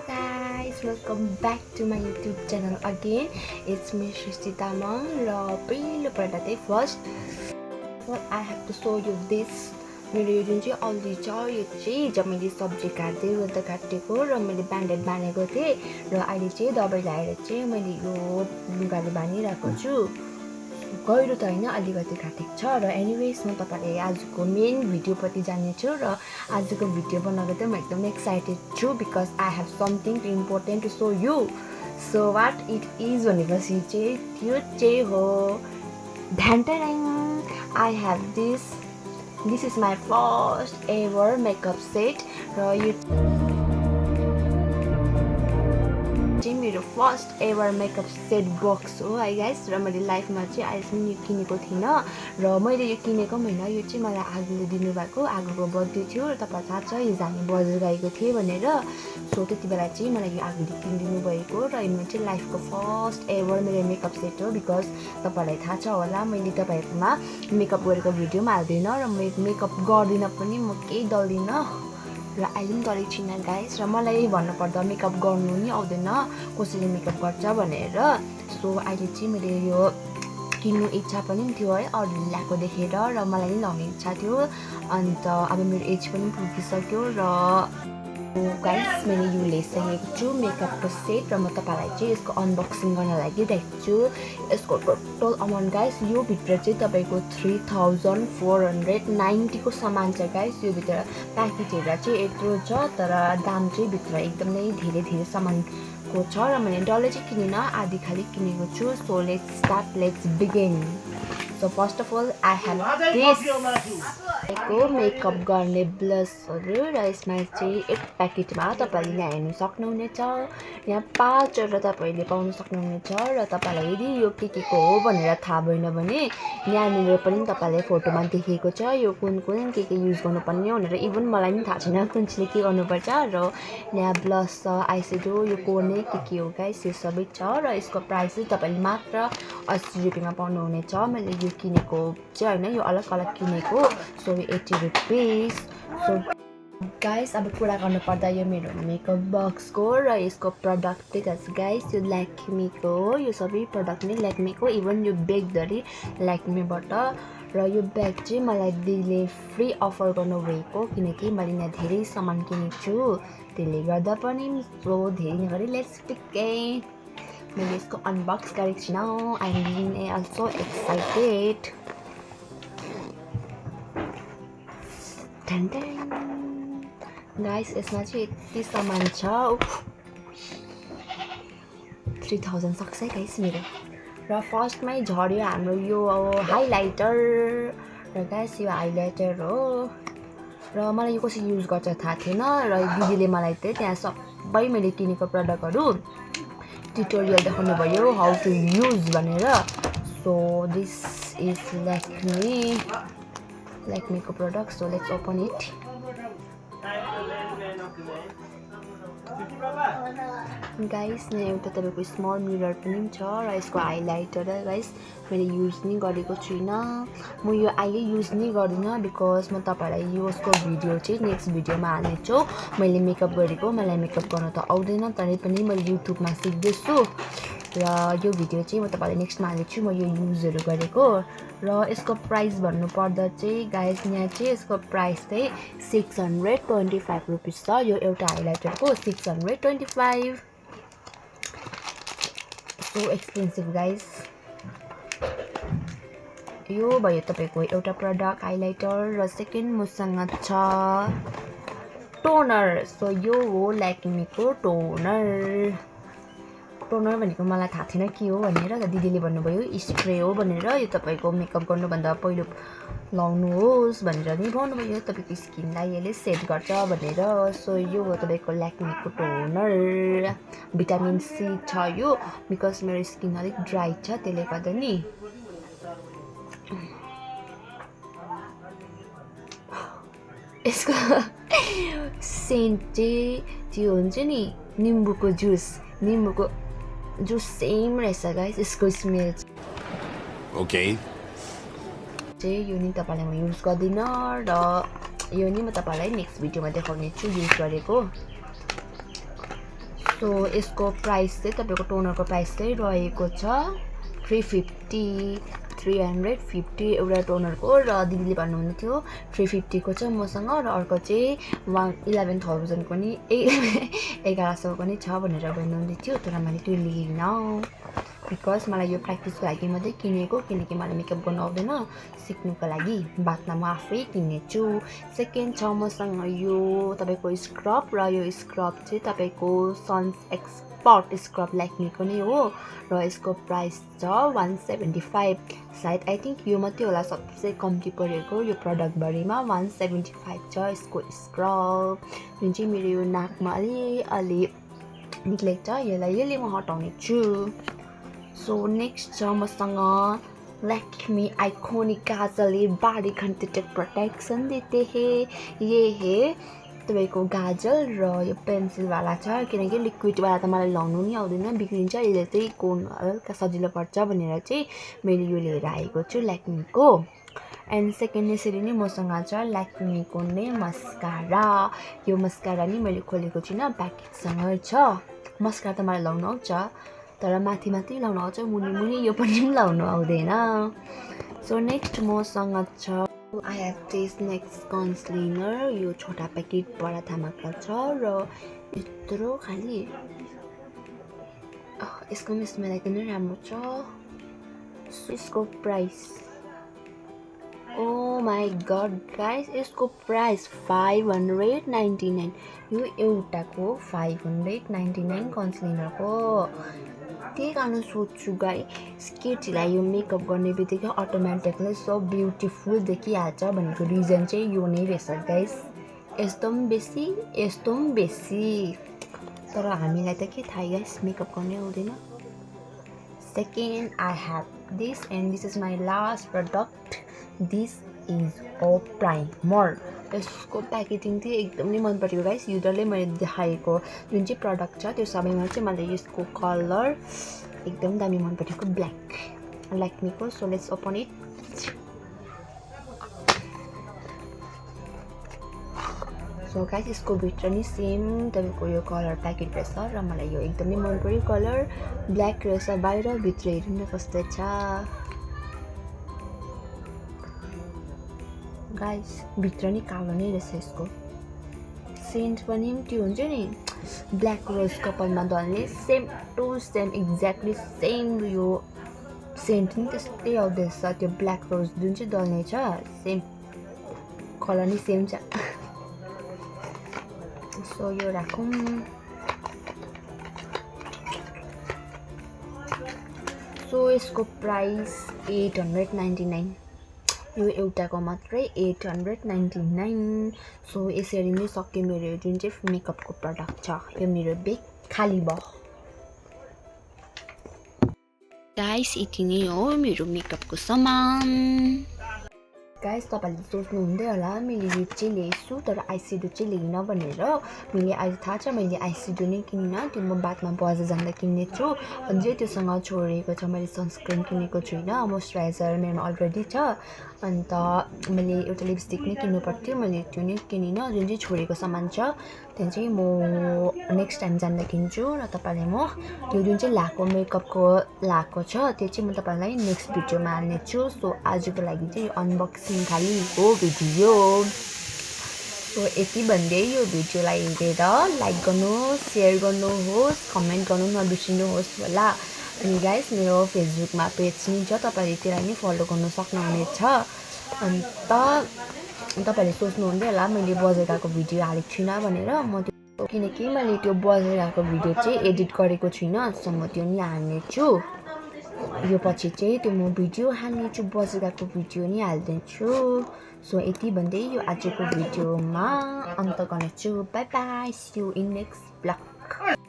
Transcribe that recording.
guys, welcome back to my YouTube channel again. It's me Shrishti Tamang. र पहिलोपल्ट चाहिँ first I have to show you this. मेरो यो जुन चाहिँ औली छ यो चाहिँ हिजो मैले सब्जी काट्दै गर्दा काटेको र मैले ब्यान्डेड बानेको थिएँ र अहिले चाहिँ दबाई लगाएर चाहिँ मैले यो लुगाले बानिरहेको छु। गहिरो त हैन अलिकति काटेको छ र एनीवेज म तपाईलाई आजको मेन भिडियोपट्टि जानेछु र आजको भिडियो बनाएको त म एकदम एक्साइटेड छु because I have something important to show you. So what it is भनेपछि चाहिँ त्यो चाहिँ हो ढ्यान्टाराङ I have this is my first ever makeup set र यो चाहिँ मेरो first ever makeup set box हो है गाइस। र मैले लाइफमा चाहिँ अहिलेसम्म यो किनेको थिइनँ र मैले यो किनेको होइन, यो चाहिँ मलाई आगोले दिनुभएको, आगोको बर्थडे थियो र तपाईँलाई थाहा छ हिजो हामी बजार गएको थिएँ भनेर। सो त्यति बेला चाहिँ मलाई यो आगोले किनिदिनु भएको र यो चाहिँ लाइफको फर्स्ट एभर मेरो मेकअप सेट हो बिकज तपाईँलाई थाहा छ होला मैले तपाईँहरूकोमा मेकअप गरेको भिडियो पनि हाल्दिनँ र मेकअप गर्दिनँ पनि, म केही डल्दिनँ र अहिले पनि डरेको छुइनँ गाइस। र मलाई भन्नुपर्दा मेकअप गर्नु नि आउँदैन कसैले मेकअप गर्छ भनेर। सो अहिले चाहिँ मैले यो किन्नु इच्छा पनि थियो है अरूले ल्याएको देखेर र मलाई नि लगाउने इच्छा थियो। अन्त अब मेरो एज पनि पुगिसक्यो र गाइस मैले यो लिइसकेको छु मेकअपको सेट र म तपाईँलाई चाहिँ यसको अनबक्सिङ गर्न लागिरहेको छु। यसको टोटल अमाउन्ट गाइस यो भित्र चाहिँ तपाईँको 3490 को सामान छ गाइस। यो भित्र प्याकेट हेरेर चाहिँ यत्रो छ तर दाम चाहिँ भित्र एकदमै धेरै सामानको छ र मैले डल्लै चाहिँ किनिनँ, आधी खाली किनेको छु। So let's begin. So first of all I have this makeup गर्ने ब्लसहरू र यसमा चाहिँ एक प्याकेटमा तपाईँले यहाँ हेर्नु सक्नुहुनेछ। यहाँ 5वटा तपाईँले पाउन सक्नुहुनेछ र तपाईँलाई यदि यो के को हो भनेर थाहा भएन भने यहाँनिर पनि तपाईँलाई फोटोमा देखेको छ यो कुन के युज गर्नुपर्ने भनेर। इभन मलाई पनि थाहा छैन कुन चाहिँ के गर्नुपर्छ। र यहाँ ब्लस छ, आइसेडो, यो कोर्ने के हो गाइस यो सबै छ र यसको प्राइस चाहिँ तपाईँले मात्र 80 रुपियाँमा पाउनुहुनेछ। मैले यो किनेको चाहिँ होइन, यो अलग किनेको। So 80 rupees. सो गाइस अब कुरा गर्नुपर्दा यो मेरो मेकअप बक्सको र यसको प्रडक्ट चाहिँ छ गाइस यो ल्याक्मीको हो। यो सबै प्रडक्ट नै ल्याक्मीको, इभन यो ब्यागधरि ल्याक्मीबाट। र यो ब्याग चाहिँ मलाई दिदीले फ्री अफर गर्नुभएको किनकि मैले यहाँ धेरै सामान किनेको छु त्यसले गर्दा पनि। सो धेरै नगरी लेट्स बिगिन। मैले यसको अनबक्स गरेको छुइनँ, I am also excited. Guys यसमा चाहिँ यति सामान छ 3000 सक्छ है गाइस मेरो। र फर्स्टमै झऱ्यो हाम्रो यो हाइलाइटर र गाइस यो हाइलाइटर हो र मलाई यो कसरी युज गर्छ थाहा थिएन र दिदीले मलाई चाहिँ त्यहाँ सबै मैले किनेको प्रडक्टहरू ट्युटोरियल देखाउनु भयो हाउ टु युज भनेर। सो दिस इज ल्याक्मीको प्रडक्ट। So let's open it. Guys यहाँ एउटा तपाईँको स्मल मिरर पनि छ र यसको हाइलाइटर गाइस मैले युज नै गरेको छुइनँ। म यो अहिले युज नै गर्दिनँ बिकज म तपाईँलाई यसको भिडियो चाहिँ नेक्स्ट भिडियोमा हाल्नेछु। मैले मेकअप गरेको, मलाई मेकअप गर्न त आउँदैन तरै पनि मैले युट्युबमा सिक्दैछु र यो भिडियो चाहिँ म तपाईँलाई नेक्स्टमा हाल्नेछु म यो युजहरू गरेको। र यसको प्राइस भन्नुपर्दा चाहिँ गाइस यहाँ चाहिँ यसको प्राइस चाहिँ 625 रुपिस छ। यो एउटा हाइलाइटरको 625। So expensive guys. यो भयो तपाईँको एउटा प्रडक्ट हाइलाइटर र सेकेन्ड मसँग छ टोनर। सो यो हो ल्याक्मीको टोनर भनेको मलाई थाहा थिएन के हो भनेर दिदीले भन्नुभयो स्प्रे हो भनेर। यो तपाईँको मेकअप गर्नुभन्दा पहिलो लाउनुहोस् भनेर नि भन्नुभयो, तपाईँको स्किनलाई यसले सेट गर्छ भनेर। सो यो हो तपाईँको ल्याक्मीको टोनर, भिटामिन सी छ यो बिकज मेरो स्किन अलिक ड्राई छ त्यसले गर्दा नि। यसको सेन्ट चाहिँ त्यो हुन्छ नि निम्बुको जुस सेम रहेछ गाइस यसको स्मेल। ओके चाहिँ यो नि तपाईँलाई म युज गर्दिनँ र यो नि म तपाईँलाई नेक्स्ट भिडियोमा देखाउने छु युज गरेको। सो यसको प्राइस चाहिँ तपाईँको टोनरको प्राइस चाहिँ रहेको छ 350 एउटा टोनरको र दिदीले भन्नुहुँदै थियो 350 को छ मसँग र अर्को चाहिँ 11,000 को नि 1100 को नि छ भनेर भन्नुहुँदै थियो तर मैले त्यो लिइनँ बिकज मलाई यो प्र्याक्टिसको लागि मात्रै किनेको किनकि मलाई मेकअप गर्नु आउँदैन सिक्नुको लागि बादमा म आफै किन्नेछु सेकेन्ड छ मसँग यो तपाईँको स्क्रब र यो स्क्रब चाहिँ तपाईँको सन्स एक्सपर्ट स्क्रब ल्याक्मीको नै हो र यसको प्राइस छ 175 सायद आई थिङ्क यो मात्रै होला सबसे कम्ती परेको यो प्रडक्टभरिमा 175 छ यसको स्क्रब जुन चाहिँ मेरो यो नाकमा अलि निक्लेको छ यसले म हटाउने छु सो नेक्स्ट छ मसँग लैक्मी आइकॉनिक काजल बॉडी कंटेक्ट प्रोटेक्शन देते हैं ये है तपाईँको गाजल र यो पेन्सिलवाला छ किनकि लिक्विडवाला त मलाई लाउनु नि आउँदैन बिग्रिन्छ यसले चाहिँ कोन हल्का सजिलो पर्छ भनेर चाहिँ मैले यो लिएर आएको छु लैक्मीको एन्ड सेकेन्ड यसरी नै मसँग छ लैक्मीको नै मस्कारा यो मस्कारा नि मैले खोलेको छुइनँ प्याकेटसँग छ मस्कारा त मलाई लाउनु आउँछ तर माथि लाउनु आउँछ मुनि यो पनि लाउनु आउँदैन सो नेक्स्ट मसँग छ I have this next concealer यो छोटा प्याकेट बडा धमाका छ र यत्रो खाली यसको पनि स्मेल एकदमै राम्रो छ यसको price oh my god guys यसको प्राइस 599 यो एउटाको 599 कन्सिलरको त्यही कारण सोच्छु गाइस केटीलाई यो मेकअप गर्ने बित्तिकै अटोमेटिकली सो ब्युटिफुल देखिहाल्छ भनेको रिजन चाहिँ यो नै रहेछ गाइस यस्तो पनि बेसी तर हामीलाई त के थाहा गाइस मेकअप गर्ने आउँदैन second I have this and this is my last product this is oh primer यसको प्याकेजिङ चाहिँ एकदमै मन परेको गाइस यो डल्लै मैले देखाएको जुन चाहिँ प्रडक्ट छ त्यो सबैमा चाहिँ मलाई यसको कलर एकदम दामी मन परेको ब्ल्याक लैक्मीको so let's open it so guys यसको भित्र नि सेम तपाईँको यो कलर प्याकेट रहेछ र मलाई यो एकदमै मन पर्यो कलर ब्ल्याक रहेछ बाहिर भित्र हेर्नु न कस्तो छ गाइस भित्र नि कालो नै रहेछ यसको सेन्ट पनि त्यो हुन्छ नि ब्ल्याक रोज कपालमा दल्ने same to same exactly same यो सेन्ट नि त्यस्तै आउँदैछ त्यो ब्ल्याक रोज जुन चाहिँ दल्ने छ सेम कलर नि सेम छ सो यो राखौँ सो यसको प्राइस 899 यो एउटाको मात्रै 899 सो यसरी नै सक्यो मेरो जुन चाहिँ मेकअपको प्रडक्ट छ यो मेरो बेग खाली भयो गाइस यति नै हो मेरो मेकअपको सामान गाइस तपाईहरुले सोच्नु हुँदै होला मैले यो चाहिँ ल्याएछु तर आइस्याडो चाहिँ ल्याइन भनेर मैले अहिले थाहा छ मैले आइस्याडो नै किनिनँ त्यो म बादमा बजार जाँदा किन्ने छु अझै त्योसँग छोडेको छ मैले सनस्क्रिन किनेको छुइनँ मोइस्चराइजर मेरोमा अलरेडी छ अन्त मैले एउटा लिपस्टिक नै किन्नु पर्थ्यो मैले त्यो नै किनिनँ जुन चाहिँ छोडेको सामान छ त्यहाँ चाहिँ म नेक्स्ट टाइम जाँदा किन्छु र तपाईलाई म यो जुन चाहिँ लाको मेकअपको लाको छ त्यो चाहिँ म तपाईलाई नेक्स्ट भिडियोमा हाल्नेछु सो आजको लागि चाहिँ यो अनबक्सिङ खाली हो भिडियो सो यति भन्दै यो भिडियोलाई हेरेर लाइक गर्नुहोस् सेयर गर्नुहोस् कमेन्ट गर्नु नबिर्सिनुहोस् होला अनि गाइस मेरो फेसबुकमा पेज नि छ तपाईले त्यसलाई नि फलो गर्न सक्नुहुनेछ अन्त तपाईले सोच्नुहुँदै होला मैले बजार गएको भिडियो हालेको छुइनँ भनेर म त्यो किनकि मैले त्यो बजार गएको भिडियो चाहिँ एडिट गरेको छुइनँ सो म त्यो नि हाल्नेछु यो पछि चाहिँ त्यो म भिडियो हाल्नेछु बजार गएको भिडियो नि हाल्दैछु सो यति भन्दै यो आजको भिडियोमा अन्त गर्नेछु bye bye C you in next blog